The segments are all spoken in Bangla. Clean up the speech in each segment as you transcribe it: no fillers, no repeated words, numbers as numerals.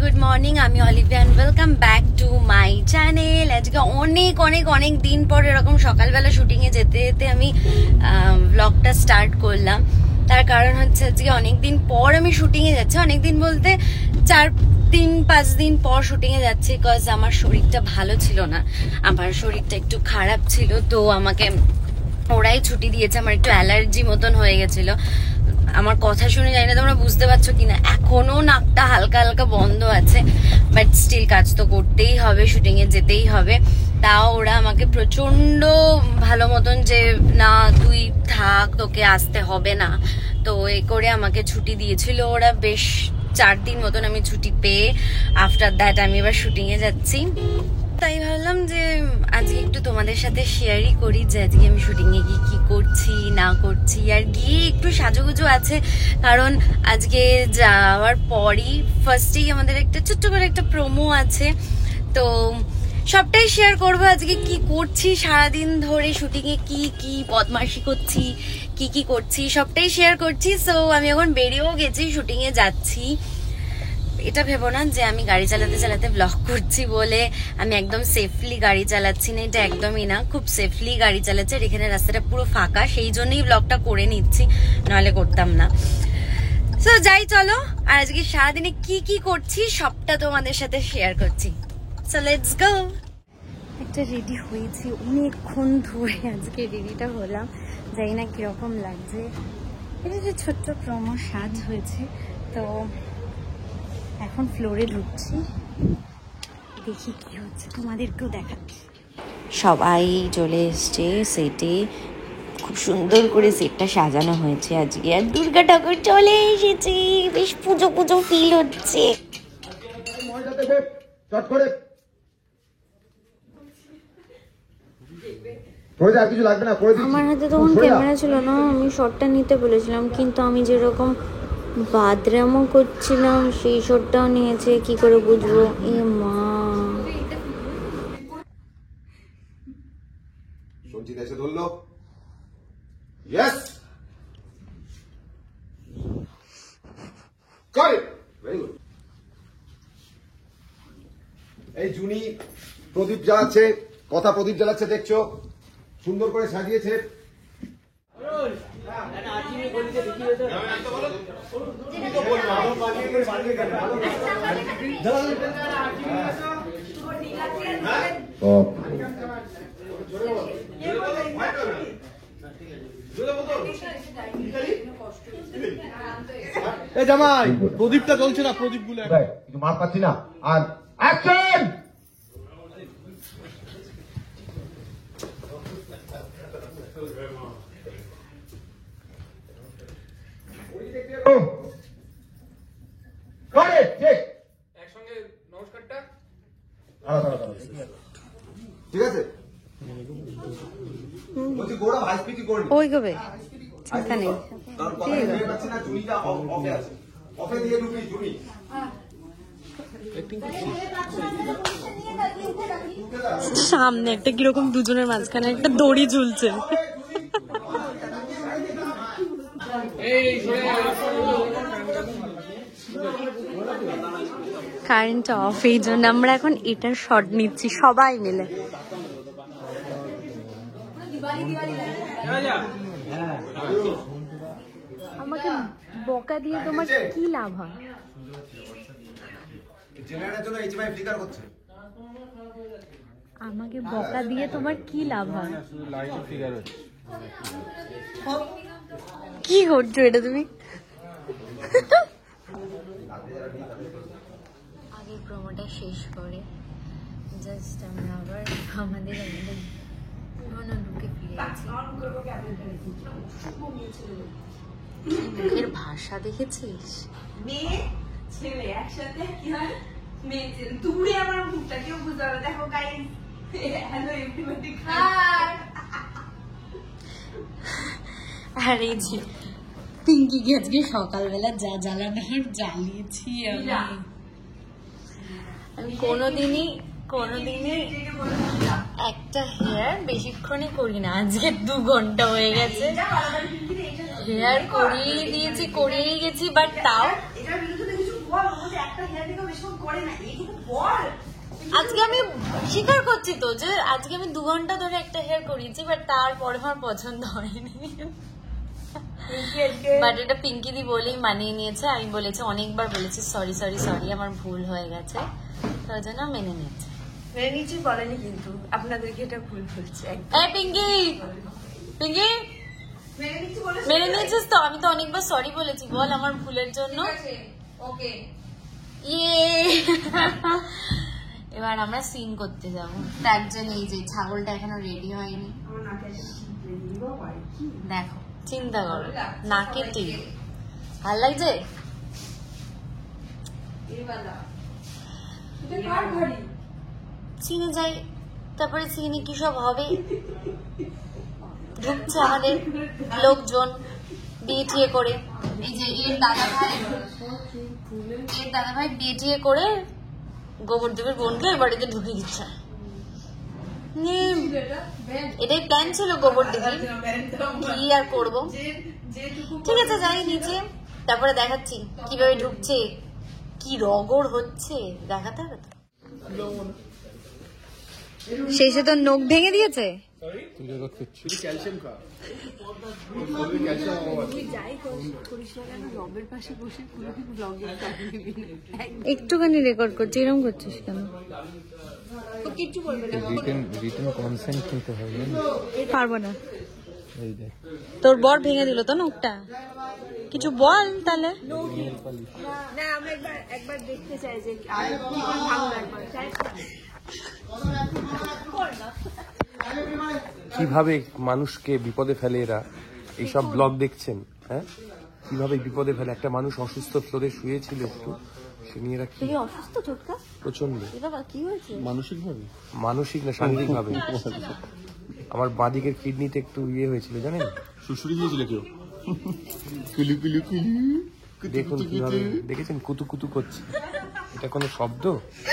গুড মর্নিং, আমি Olivia and welcome back to my channel. আজকে অনেক অনেক অনেক দিন পর এরকম সকালবেলা শুটিং এ যেতে যেতে আমি ব্লগটা স্টার্ট করলাম। তার কারণ হচ্ছে আজকে অনেকদিন পর আমি শুটিং এ যাচ্ছি, অনেকদিন বলতে 4-5 দিন পর শুটিং এ যাচ্ছি। বিকজ আমার শরীরটা ভালো ছিল না, আমার শরীরটা একটু খারাপ ছিল, তো আমাকে ওরাই ছুটি দিয়েছে। আমার একটু অ্যালার্জি মতন হয়ে গেছিল। আমার কথা শুনে জানি না তোমরা বুঝতে পারছো কিনা, এখনো নাকটা হালকা হালকা বন্ধ আছে, বাট স্টিল কাজ তো করতেই হবে, শুটিং এ যেতেই হবে। তাও ওরা আমাকে প্রচন্ড ভালো মতন যে না তুই থাক, তোকে আসতে হবে না, তো এই করে আমাকে ছুটি দিয়েছিল ওরা। বেশ 4 দিন মতন আমি ছুটি পেয়ে আফটার দ্যাট আমি এবার শুটিং এ যাচ্ছি। তাই ভাবলাম যে আজকে একটু তোমাদের সাথে শেয়ারই করি যে আজকে আমি শুটিং এ গিয়ে কি করছি না করছি। আর গিয়ে একটু সাজুগুজু আছে, কারণ আজকে যাওয়ার পরই ফার্স্টেই আমাদের একটা ছোট্ট করে একটা প্রোমো আছে, তো সবটাই শেয়ার করবো। আজকে কি করছি সারাদিন ধরে শুটিং এ, কি কি বদমাশি করছি, কি কি করছি, সবটাই শেয়ার করছি। সো আমি এখন বেরিয়েও গেছি, শুটিং এ যাচ্ছি। এটা ভেবো না যে আমি গাড়ি চালাতে চালাতে ব্লগ করছি বলে আমি একদম সেফলি গাড়ি চালাচ্ছি না, এটা একদমই না। খুব সেফলি গাড়ি চালাচ্ছে, আর এখানে রাস্তাটা পুরো ফাঁকা, সেই জন্যই ব্লগটা করে নিচ্ছি, নাহলে করতাম না। সো যাই চলো, আর আজকে সারাদিনে কি কি করছি সবটা তোমাদের সাথে শেয়ার করছি। So let's go. একটা রেডি হয়েছি অনেকক্ষণ ধরে, আজকে রেডিটা হলাম, জানি না কিরকম লাগছে। এটা যে ছোট্ট প্রোমো সাজ হয়েছে, তো এখন ফ্লোরে ঢুকছি, দেখি কি হচ্ছে, তোমাদেরকেও দেখাচ্ছি। সবাই চলে এসছে সেটে, খুব সুন্দর করে সেটটা সাজানো হয়েছে আজকে। আর দুর্গা ঠাকুর চলে এসেছে, বেশ পুজো পুজো ফিল হচ্ছে। আমার হাতে তখন ক্যামেরা ছিল না, আমি শটটা নিতে বলেছিলাম, কিন্তু আমি যেরকম বাদরামও করছিলাম সেই শটটাও নিয়েছে, কি করে বুঝবো। এ মা, সঞ্চিত এসে ধরলো। Yes, got it, very good. এই জুনি প্রদীপ জ্বালাচ্ছে, কথা প্রদীপ জ্বালাচ্ছে, দেখছো সুন্দর করে সাজিয়েছে। জামাই প্রদীপটা চলছে না, প্রদীপ গুলো কিন্তু মার পাচ্ছি না। আর অ্যাকশন। ঠিক আছে, বলছি গোড়া ভাই স্পিকি করি ওই গবে চিন্তা নেই, সামনে একটা কিরকম দুজনের মাঝখানে একটা দড়ি ঝুলছে। কারেন্ট অফ, এই জন্য আমরা এখন এটার শট নিচ্ছি সবাই মিলে। আমাকে বকা দিয়ে তোমার কি লাভ হয়? আমাকে বকা দিয়ে তোমার কি লাভ হয়? কি করছো এটা তুমি? আগে প্রোমোটা শেষ করে জাস্ট আমরা আবার আমাদের পুরোনো লুকে ফিরে গেছি। মুখের ভাষা দেখেছিস? মেয়ে ছেলে একসাথে কি হয়? মেয়ে ছেলে দূরে আমার মুখটা কেউ বুঝতে পারে। দেখো গাইস, হ্যালো এভরিবডি, হাই। আর এই যে পিঙ্কিকে আজকে সকালবেলা যা জ্বালানোর জ্বালিয়েছি আমি। কোনোদিনই একটা হেয়ার বেশিক্ষণই করি না, আজকে 2 ঘন্টা হয়ে গেছে। হেয়ার করিয়ে গেছি, বাট তাও এটার বিরুদ্ধে কিছু বল, একটা হেয়ার থেকে বেশি করে না, এইটুকু বল। আজকে আমি স্বীকার করছি তো যে আজকে আমি 2 ঘন্টা ধরে একটা হেয়ার করিয়েছি, বাট তারপরে আমার পছন্দ হয়নি। বাট এটা পিঙ্কি দি বলেই মানিয়ে নিয়েছে। আমি বলেছি, অনেকবার বলেছি সরি সরি সরি, আমার ভুল হয়ে গেছে, তার জন্য মেনে নিয়েছে। মেনে নিচ্ছি বলেনি, কিন্তু আপনাদেরকে এটা ভুল বলছে। এই পিঙ্কি, পিঙ্কি মেনে নিচ্ছি বলে মেনে নিয়েছিস তো? আমি তো অনেকবার সরি বলেছি, বল আমার ভুলের জন্য। ওকে, ইয়ে এবার আমরা সিন করতে যাব, তার জন্য এই যে ছাগলটা এখনো রেডি হয়নি। আমার নাকে দেখো, চিন্তা করো, নাকে টিপ ভাল লাগছে। সিনে যাই, তারপরে সিনে কি সব হবে, ঢুকছে আমাদের লোকজন বিয়ে টিয়ে করে। এই যে এর দাদা ভাই বিয়ে টিয়ে করে গোবরদেবের বোনকে এ বাড়িতে ঢুকে দিচ্ছে। এটাই প্ল্যান ছিল গোবরদেবীর, কি আর করবো। ঠিক আছে, যাই নিচে, তারপরে দেখাচ্ছি কিভাবে ঢুকছে, কি রগড় হচ্ছে, দেখাতে হবে তো। শেষে তো নখ ভেঙে দিয়েছে। একটুখানি রেকর্ড করছি, এরকম করছিস কেন? রিটেন কনসেন্ট নিতে হবে। পারবো না। তোর বর ভেঙে দিল তো নখটা, কিছু বল তাহলে। না, আমরা একবার দেখতে চাই যে আর কি করে ভাঙলো একবার। কিভাবে মানুষকে বিপদে ফেলে এরা, এইসব ব্লগ দেখছেন? হ্যাঁ, কিভাবে বিপদে ফেলে। একটা মানুষ অসুস্থ ফ্লোরে শুয়েছিল, একটু সে নিয়ে রাখি অসুস্থ টোটকা প্রচন্ড। কি হয়েছে? মানসিক না, শারীরিক ভাবে। আমার বাঁদিকের কিডনিতে একটু ইয়ে হয়েছিল, জানেন? শুশুড়ি দিয়েছিল কেউ। দেখুন কিভাবে, দেখেছেন কুতু কুতু করছে। এটা কোনো শব্দ?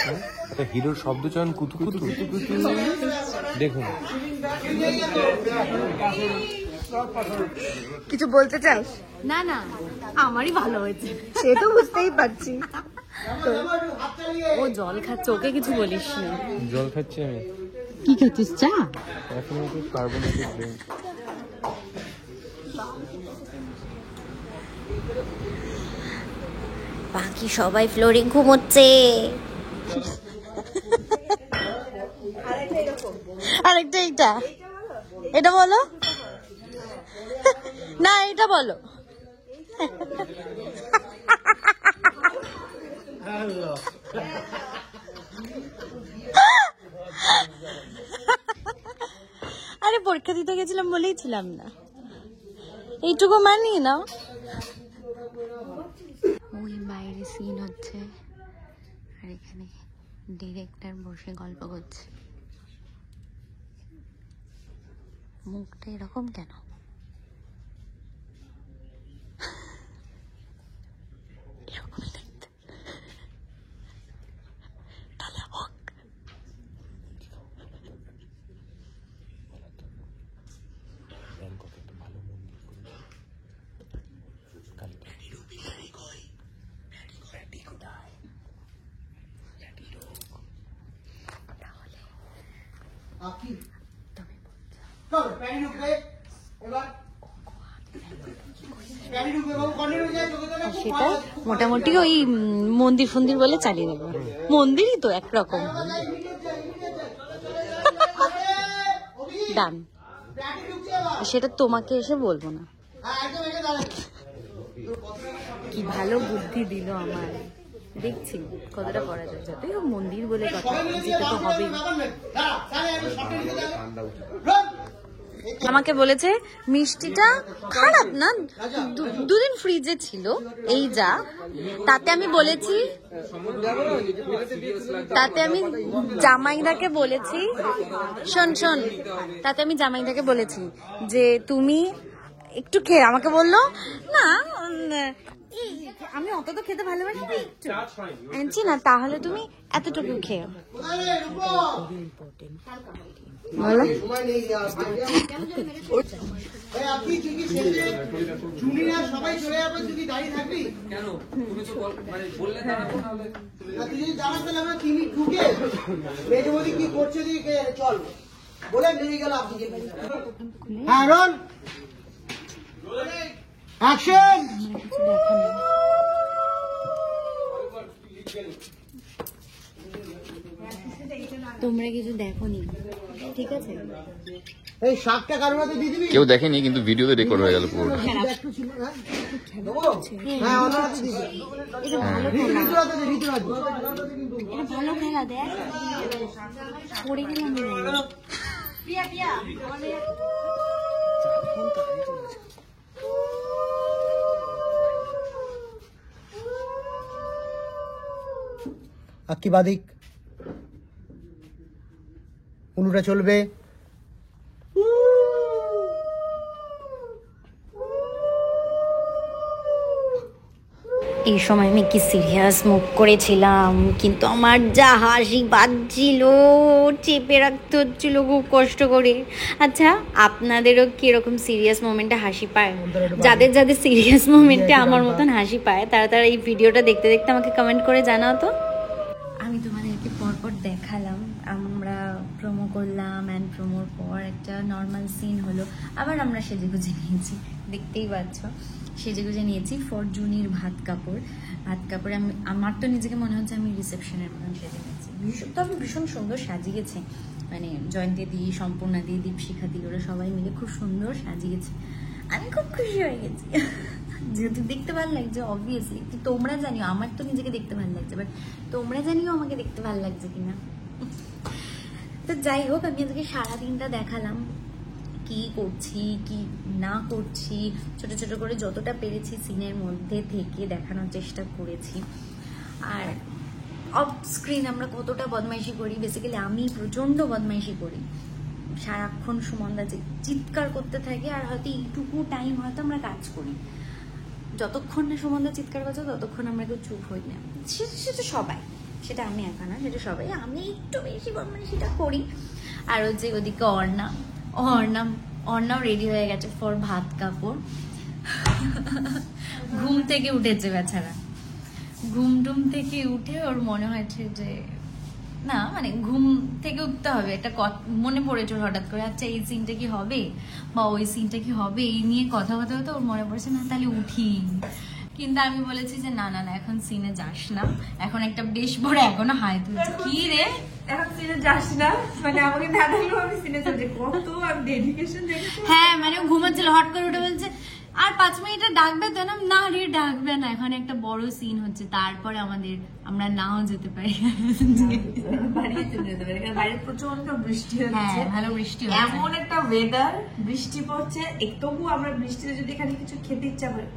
হ্যাঁ? এটা হিরোর শব্দ চয়ন, কুতু কুতু কুতু কুতু। দেখুন, কিছু বলতে চাস? না না, আমারই ভালো হয়েছে, সে তো বুঝতেই পারছি। ও জল খাচ্ছে, ওকে কিছু বলিস না। জল খাচ্ছি আমি। কি খাচ্ছিস? চা? এখন একটু কার্বনেটেড ড্রিঙ্ক। বাকি সবাই ফ্লোরে ঘুমোচ্ছে। আরেকটা এইটা, এটা বলো না, এটা বলো। আরে পরীক্ষা দিতে গেছিলাম বলেই ছিলাম না, এইটুকু মানিয়ে নাও। ওই বাইরে সিন হচ্ছে আর এখানে ডিরেক্টর বসে গল্প করছে। মুখটা এরকম কেন? এরকমই দেখতে, তাহলে হোক। সেটা মোটামুটি ওই মন্দির ফন্দির বলে চালিয়ে নেবো, মন্দিরই তো একরকম। ডান, সেটা তোমাকে এসে বলবো না। কি ভালো বুদ্ধি দিল আমার, দেখছি কতটা করা যায়। যতই হোক মন্দির বলে কথা, যেতে তো হবেই। আমাকে বলেছে মিষ্টিটা খারাপ না, 2 দিন ফ্রিজে ছিল, এই যা। তাতে আমি বলেছি, তাতে আমি জামাইদাকে বলেছি, শোন, তাতে আমি জামাইদাকে বলেছি যে তুমি একটু খেয়ে আমাকে বললো না আমি অত তো খেতে ভালোবাসি না, একটু আনছি না, তাহলে তুমি এতটুকু খেয়ে সবাই চলে যাবে, তুই দাঁড়িয়ে থাকবি কেন? তুমি তো মানে বললে দাঁড়াবো, নাহলে তুই যদি দাঁড়াস তাহলে আমরা তিনি ঢুকে মেজবদি কি করছে দিকে চল বলে বেরিয়ে গেল। আপনি হ্যাঁ রন অ্যাকশন। তোমরা কিছু দেখোনি, ঠিক আছে? এই শাকটা কারোর হাতে দিয়ে দিবি। কেউ দেখেনি কিন্তু ভিডিওতে রেকর্ড হয়ে গেল পুরোটা। একটু ছিল না, হ্যাঁ ওনার হাতে দিয়ে দিবি। ঋতুর হাতে দে, ঋতুর হাতে। এটা ভালো খেলা, দেখ পড়ে গেলাম। প্রিয়া প্রিয়া আক্কি বাদিক অনুটা চলবে। এই সময় আমি কি সিরিয়াস মুখ করেছিলাম, কিন্তু আমার যা হাসি পাচ্ছিল, চেপে রাখতে হচ্ছিল খুব কষ্ট করে। আচ্ছা, আপনাদেরও কি এরকম সিরিয়াস মোমেন্টে হাসি পায়? যাদের যাদের সিরিয়াস মোমেন্টে আমার মতন হাসি পায় তারা তারা এই ভিডিওটা দেখতে দেখতে আমাকে কমেন্ট করে জানাও তো। আমি তোমাদেরকে পরপর দেখালাম, আমরা প্রোমো করলাম, অ্যান্ড প্রোমোর পর একটা নর্মাল সিন হলো, আবার আমরা সেজেগুজে নিয়েছি, দেখতেই পাচ্ছ সেজেগুজে নিয়েছি ফর জুনির ভাত কাপড়। আমি আমার তো নিজেকে মনে হচ্ছে আমি রিসেপশনের মতন সেজে নিয়েছি, তবে ভীষণ সুন্দর সাজিয়েছে, মানে জয়ন্তী দি, সম্পূর্ণা দি, দীপশিখা দি, ওরা সবাই মিলে খুব সুন্দর সাজিয়েছে। আমি খুব খুশি হয়ে গেছি, যেহেতু দেখতে ভালো লাগছে অবভিয়াসলি। তোমরা জানিও আমার তো নিজেকে দেখতে ভালো লাগছে, বাট তোমরা জানিও আমাকে দেখতে ভালো লাগছে কিনা। তো যাই হোক, আমি আজকে সারাদিনটা দেখালাম কি করছি কি না করছি, ছোট ছোট করে যতটা পেরেছি সিনের মধ্যে থেকে দেখানোর চেষ্টা করেছি। আর অফ স্ক্রিন আমরা কতটা বদমাইশি করি, বেসিক্যালি আমি প্রচন্ড বদমাইশি করি, সারাক্ষণ সুমনদা চিৎকার করতে থাকে, আর হয়তো এইটুকু টাইম হয়তো আমরা কাজ করি, যতক্ষণ না সুমনদা চিৎকার করছে ততক্ষণ আমরা কেউ চুপ হই না। সেটা সবাই, সেটা আমি একা না, সেটা সবাই, আমি একটু বেশি বদমাইশিটা করি। আর হচ্ছে ওদিকে অর্ণাও রেডি হয়ে গেছে ফর ভাত কাপড়। ঘুম থেকে উঠেছে বেচারা, ঘুম থেকে উঠে ওর মনে হয়েছে যে না, মানে ঘুম থেকে উঠতে হবে, একটা মনে পড়েছে হঠাৎ করে, আচ্ছা এই সিনটা কি হবে বা ওই সিনটা কি হবে, এই নিয়ে কথা হতে হতে ওর মনে পড়েছে না তাহলে উঠি। কিন্তু আমি বলেছি যে না না না, এখন সিনে যাস না, এখন একটা বেশ বড় এখনো হাই তুলছে। কি রে, এখন সিনে যাস না মানে আমাকে না দেখলেও আমি সিনে চলছে, কত আমি ডেডিকেশন দেখেছি। হ্যাঁ, মানে ঘুমাচ্ছিল, হট করে উঠে বলছে আর 5 মিনিটে ডাকবে তো? না রে ডাকবে না, এখন একটা বড় সিন হচ্ছে, তারপরে আমরা নাও যেতে পারি, বাড়িতে চলে যেতে পারি, কারণ বাইরে প্রচন্ড বৃষ্টি হচ্ছে। ভালো বৃষ্টি হচ্ছে, এমন একটা ওয়েদার, বৃষ্টি পড়ছে, তবু আমরা বৃষ্টিতে যদি এখানে কিছু খেতে ইচ্ছা করে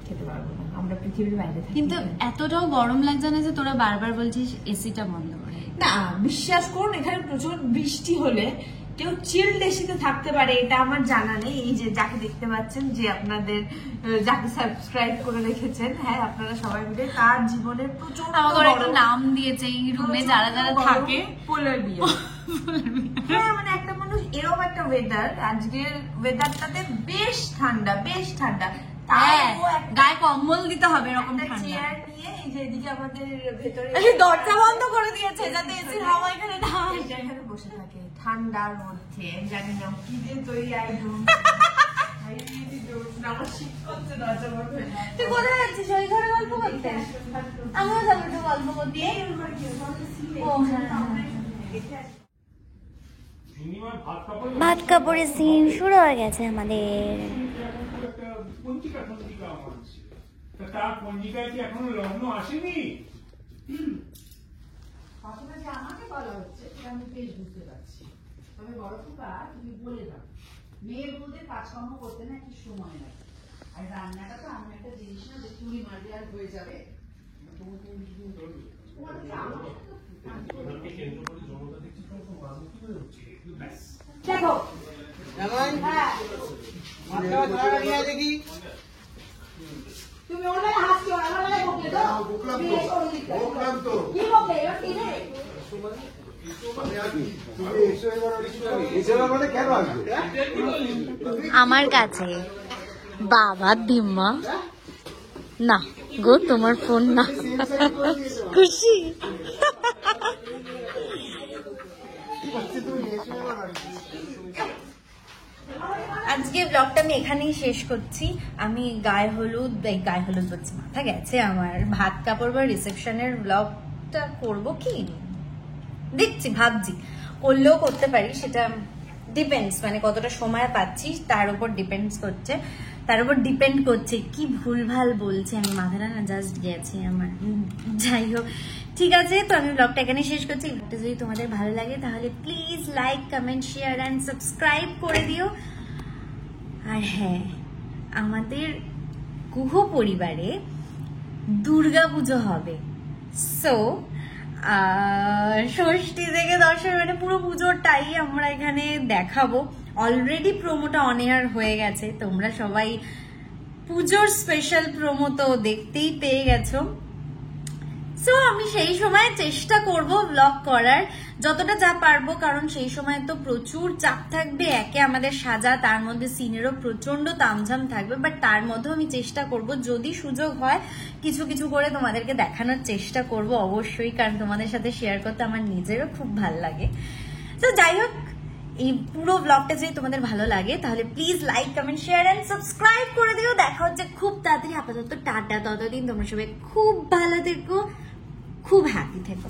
খেতে পারবো না, আমরা পৃথিবীর বাইরে থাকি। কিন্তু এতটাও গরম লাগছে না যে তোরা বারবার বলছিস এসিটা বন্ধ করে। না, বিশ্বাস করুন, এখানে প্রচুর বৃষ্টি হলে কেউ চিল্ড এসিতে থাকতে পারে, এটা আমার জানা নেই। এই যে যাকে দেখতে পাচ্ছেন, যে আপনাদের যাকে সাবস্ক্রাইব করে রেখেছেন, হ্যাঁ আপনারা সবাই মিলে, তার জীবনের প্রচুর আমাকে একটা নাম দিয়েছে এই রুমে যারা যারা থাকে, পোলার বিয়ে। হ্যাঁ, মানে একটা মানুষ এরকম একটা ওয়েদার, আজকের ওয়েদারটাতে বেশ ঠান্ডা, বেশ ঠান্ডা, গায়ে কম্বল দিতে হবে এরকম ঠান্ডা। চেয়ার নিয়ে এই যে এদিকে আমাদের ভেতরে দরজা বন্ধ করে দিয়েছে যাতে এসির হাওয়া এখানে না এখানে বসে থাকে ঠান্ডার মধ্যে, জানি না কি দিয়ে তৈরি আইডুম। আমার শীত করছে, দরজা বন্ধ হয়ে যায়। তুই কোথায় যাচ্ছিস? ওই ঘরে গল্প করতে? আমিও যাবো একটু গল্প করতে। ভাত কাপড়ের সিন শুরু হয়ে গেছে আমাদের। তার পঞ্জিকায় কি এখনো লগ্ন আসেনি? কথাটা যে আমাকে বলা হচ্ছে সেটা আমি বেশ বুঝতে পারছি, তবে বড় খোকা তুমি বলে দাও, মেয়ে বলতে কাজকর্ম করতে না একটু সময় লাগে, আর রান্নাটা তো এমন একটা জিনিস না যে চুরি মারলে আর হয়ে যাবে। দেখো মাথাটা ধারা নিয়ে আয় দেখি। তুমি ওর বেলায় হাসছো, আমার বেলায় বকলে তো? বকলাম তুমি তো, এসো ওর দিকটায়। বকলাম তো। কি বকলে? এবার কি রে? এসে মানে কেন আসবে? আমার কাছে বাবা দিম্মা না গো, তোমার ফোন না। খুশি আজকে ব্লগটা আমি এখানেই শেষ করছি। আমি গায়ে হলুদ বলছি, মাথা গেছে আমার, ভাত কাপড় বা রিসেপশনের ব্লগটা করবো কি দেখছি, ভাবছি করলেও করতে পারি, সেটা ডিপেন্ডস, মানে কতটা সময় পাচ্ছি তার উপর ডিপেন্ড করছে। কি ভুলভাল বলছি আমি, মাথাটা না জাস্ট গেছে আমার। যাই হোক, ঠিক আছে, তো আমি ব্লগটা এখানে শেষ করছি। ব্লগটা যদি তোমাদের ভালো লাগে তাহলে please like, comment, share and subscribe করে দিও। আর হ্যাঁ, আমাদের গুহ পরিবারে দুর্গাপুজো হবে, সো ষষ্ঠী থেকে দশমী মানে পুরো পুজোটাই আমরা এখানে দেখাবো। অলরেডি প্রোমোটা অন এয়ার হয়ে গেছে, তোমরা সবাই পুজোর স্পেশাল প্রোমো তো দেখতেই পেয়ে গেছো। সো আমি সেই সময় চেষ্টা করব ব্লগ করার যতটা যা পারবো, কারণ সেই সময় তো প্রচুর চাপ থাকবে, একে আমাদের সাজা, তার মধ্যে সিনেরও প্রচন্ড তামঝাম থাকবে, বাট তার মধ্যেও আমি চেষ্টা করব, যদি সুযোগ হয় কিছু কিছু করে তোমাদেরকে দেখানোর চেষ্টা করব অবশ্যই, কারণ তোমাদের সাথে শেয়ার করতে আমার নিজেরও খুব ভালো লাগে। তো যাই হোক, এই পুরো ব্লগটা যদি তোমাদের ভালো লাগে তাহলে please like, comment, share and subscribe করে দিও। দেখা হচ্ছে খুব তাড়াতাড়ি, আপাতত টাটা, ততদিন তোমরা সবাই খুব ভালো থেকো, খুব হ্যাপি থেকো।